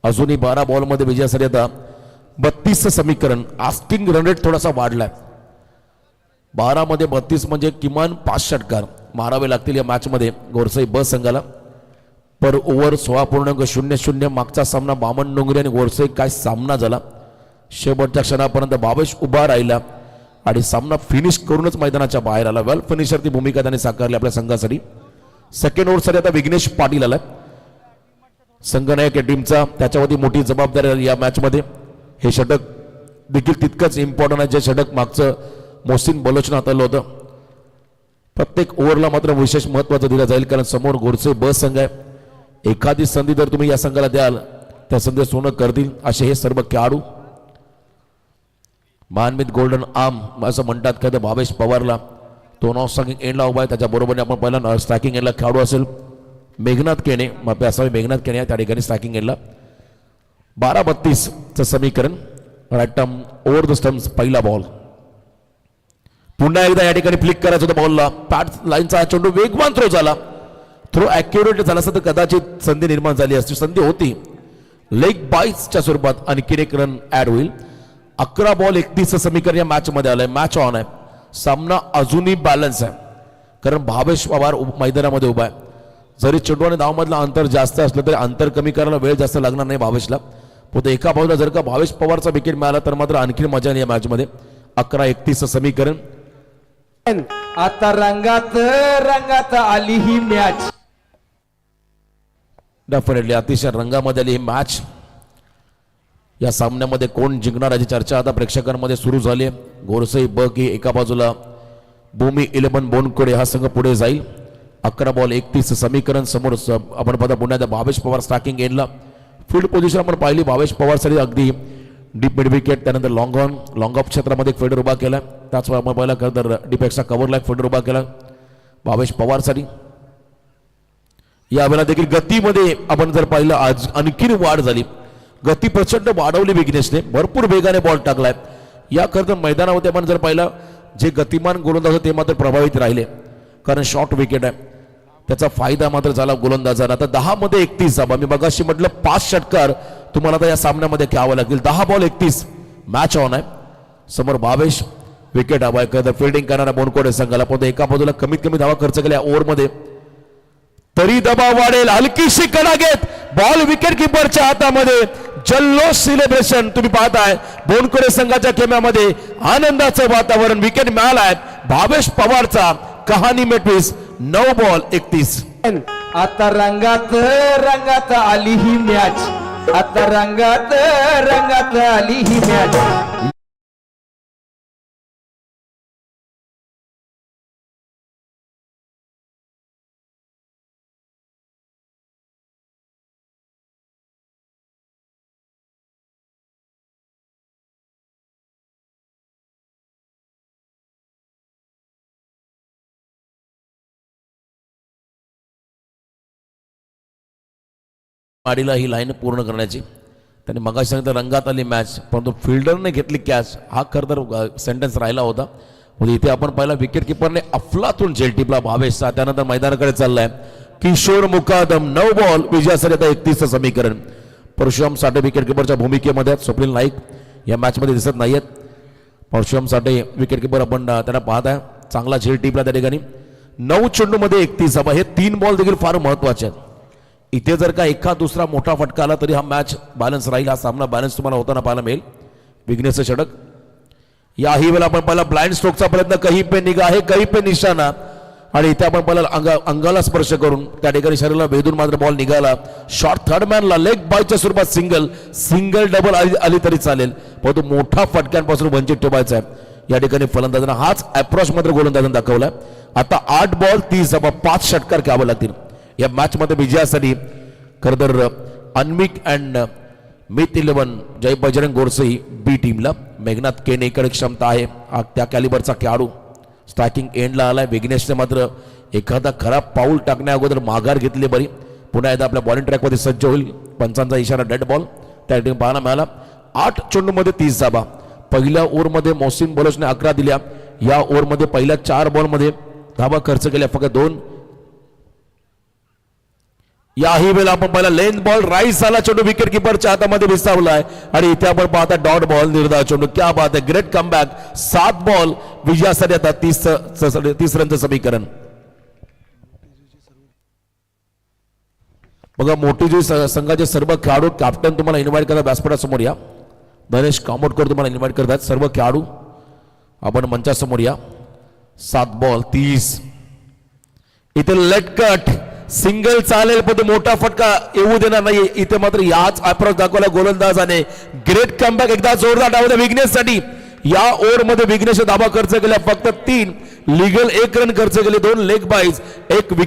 अजूनही 12 बॉलमध्ये विजयासाठी आता 32चं समीकरण. आस्किंग रन रेट थोडासा वाढलाय. 12 मध्ये 32 म्हणजे किमान 5 षटकार मारावे लागतील या मॅचमध्ये गोरसई ब संघाला. पर ओव्हर 16.00. मागचा सामना बामण डोंगरे आणि गोरसई काय सामना झाला. शेवटच्या क्षणापर्यंत भावेश उभा राहिला आणि सामना फिनिश करूनच मैदानाच्या बाहेर आला. वेल फिनिशर ती भूमिका त्याने साकारली आपल्या संघासाठी. सेकंड ओव्हरसाठी आता विघ्नेश पाटील आला संघनायक या टीमचा. त्याच्यावरती मोठी जबाबदारी या मॅचमध्ये. हे षटक देखील तितकंच इम्पॉर्टंट आहे जे षटक मागचं मोहसिन बलोचनं हाताळलं होतं. प्रत्येक ओव्हरला मात्र विशेष महत्त्वाचं दिलं जाईल कारण समोर गोरसे ब संघ आहे. एखादी संधी जर तुम्ही या संघाला द्याल त्या संधी सोनं करतील असे हे सर्व खेळाडू. मानमित गोल्डन आर्म असं म्हणतात का तर भावेश पवारला तो नॉन स्ट्रायकिंग एंडला उभा आहे. त्याच्या बरोबरने आपण पहिला स्ट्रायकिंग एंडला खेळाडू असेल मेघनाथ केणे. मग असावे मेघनाथ केणे त्या ठिकाणी स्ट्रायकिंग एंडला. 12-32चं समीकरण. Right arm over the stumps पहिला बॉल. पुन्हा एकदा या ठिकाणी फ्लिक करायचं होतं बॉलला. पॅट लाईनचा चेंडू वेगवान थ्रो झाला. थ्रो ॲक्युरेट झाला असता तर कदाचित संधी निर्माण झाली असती. संधी होती लेग बाईट्सच्या स्वरूपात आणखीन एक रन ऍड होईल. 11 बॉल 31चं समीकरण या मॅच मध्ये आलंय. मॅच ऑन आहे. सामना अजूनही बॅलन्स आहे कारण भावेश पवार मैदानामध्ये उभा आहे. जरी चेंडू आणि धावमधलं अंतर जास्त असलं तरी अंतर कमी करायला वेळ जास्त लागणार नाही भावेशला. पण एका बाजूला जर का भावेश पवारचा विकेट मिळाला तर मात्र आणखी मजा नाही या मॅच मध्ये. 11-31चं समीकरण. आता रंगात आली ही मॅच. डेफिनेटली अतिशय रंगामध्ये आली ही मॅच. या सामन्यामध्ये कोण जिंकणार याची चर्चा आता प्रेक्षकांमध्ये सुरू झाली आहे. गोरसई ब की एका बाजूला भूमी 11 बोनकोडे हा संघ पुढे जाईल. 11 बॉल 31 समीकरण. समोर आपण पाहता पुण्यात भावेश पवार स्ट्रायकिंग एंडला. फील्ड पोझिशन आपण पाहिली भावेश पवारसाठी अगदी डीप मिड विकेट. त्यानंतर लॉंग ऑफ क्षेत्रामध्ये एक फिल्डर उभा केला. त्याच आपण पाहिला खरं तर डीपेक्सचा कव्हरला एक फिल्डर उभा केला भावेश पवारसाठी. यावेळेला देखील गतीमध्ये आपण जर पाहिलं आज आणखीन वाढ झाली. गती प्रचंड वाढवली विघ्नेशने. भरपूर वेगाने बॉल टाकलाय. या खरं तर मैदानामध्ये आपण जर पाहिलं जे गतिमान गोलंदाज ते मात्र प्रभावित राहिले कारण शॉर्ट विकेट आहे. त्याचा फायदा मात्र झाला गोलंदाजांना. आता 10 मध्ये 31. मी मगाशी म्हटलं 5 षटकार तुम्हाला आता या सामन्यामध्ये खेळावं लागतील. 10 बॉल 31 मॅच ऑन आहे. समोर भावेश विकेट हवा आहे. फिल्डिंग करणारा बोनकोडे संघाला पण एका बाजूला कमीत कमी धावा खर्च केल्या ओव्हरमध्ये तरी दबाव वाढेल. हलकीशी कडा घेत बॉल विकेट किपरच्या हातामध्ये. जल्लोष सेलिब्रेशन तुम्ही पाहताय बोनकोडे संघाच्या खेम्यामध्ये. आनंदाचं वातावरण. विकेट मिळालाय भावेश पवारचा. कहाणी मेटवीस. 9 बॉल 31. आता रंगात आली ही मॅच. आता रंगात आली ही मॅच. माडीला ही लाईन पूर्ण करण्याची त्यांनी मगाशी सांगितलं रंगात आली मॅच परंतु फिल्डरने घेतली कॅच. हा खरं तर सेंटेन्स राहिला होता. म्हणजे इथे आपण पाहिला विकेट किपरने अफलातून झेल टिपला भावेशचा. त्यानंतर मैदानाकडे चाललाय किशोर मुकादम. 9 बॉल विजयासाठी आता 31चं समीकरण. परशुराम साठे विकेट किपरच्या भूमिकेमध्ये. स्वप्नील नाईक या मॅचमध्ये दिसत नाहीयेत. परशुराम साठे विकेट किपर आपण त्यांना पाहताय. चांगला झेल टिपला त्या ठिकाणी. 9 चेंडूमध्ये 31. हे 3 बॉल देखील फार महत्वाचे आहेत. इथे जर का एका दुसरा मोठा फटका आला तरी हा मॅच बॅलन्स राहील. हा सामना बॅलन्स तुम्हाला होताना पाहायला मिळेल. विघ्नेशचं षटक. याही वेळेला आपण पाहिला ब्लाइंड स्ट्रोकचा प्रयत्न. कहीं पे निगाह है कहीं पे निशाणा. आणि इथे आपण पाहिला अंगाला स्पर्श करून त्या ठिकाणी शरीराला वेधून मात्र बॉल निघाला. शॉर्ट थर्ड मॅनला लेग बायच्या स्वरूपात सिंगल डबल आली तरी चालेल परंतु मोठा फटक्यांपासून वंचित ठेवायचा आहे या ठिकाणी फलंदाजांना. हाच अप्रोच मात्र गोलंदाजांनी दाखवला. आता 8 बॉल 30. 5 षटकार घ्यावे लागतील या मॅच मध्ये विजयासाठी. खरं तर अनमिक अँड मित 11 जय बजरंग गोरसई बी टीमला. मेघनाथ केनेकडे क्षमता आहे. त्या कॅलिबरचा खेळाडू स्ट्रायकिंग एंडला आलाय. विघ्नेशने मात्र एखादा खराब पाऊल टाकण्या अगोदर माघार घेतली बरी. पुन्हा एकदा आपल्या बॉलिंग ट्रॅकमध्ये सज्ज होईल. पंचांचा इशारा डेड बॉल त्या ठिकाणी पाहायला मिळाला. 8 चेंडूमध्ये 30 धावा. पहिल्या ओव्हरमध्ये मोहसिन बलोचने 11 दिल्या. या ओव्हरमध्ये पहिल्या 4 बॉलमध्ये धावा खर्च केल्या फक्त 2. याही वेळेला आपण पहिला लेन बॉल राईस झाला चेंडू विकेट किपरच्या हातामध्ये विसावलाय आणि इथे आपण पाहता डॉट बॉल निर्धाव चेंडू. क्या बात आहे, ग्रेट कमबॅक. 7 बॉल विजयासाठी आता 30 रनचं समीकरण. बघा मोठी संघाचे सर्व खेळाडू कॅप्टन तुम्हाला इन्व्हाइट करतात व्यासपीठासमोर या. गणेश कामोडकर तुम्हाला इन्व्हाइट करतात. सर्व खेळाडू आपण मंचासमोर या. 7 बॉल 30. इथे लेट कट सिंगल चालेल पण मोठा फटका येऊ देणार नाही. इथे मात्र याच अप्रोच दाखवला गोलंदाजाने. Great comeback. एकदा जोरदार डाव विघ्नेशसाठी. या ओव्हर मध्ये विघ्नेश धाबा खर्च केला फक्त 3. लिगल 1 रन खर्च केले. 2 लेग बाईज 1 विकेट.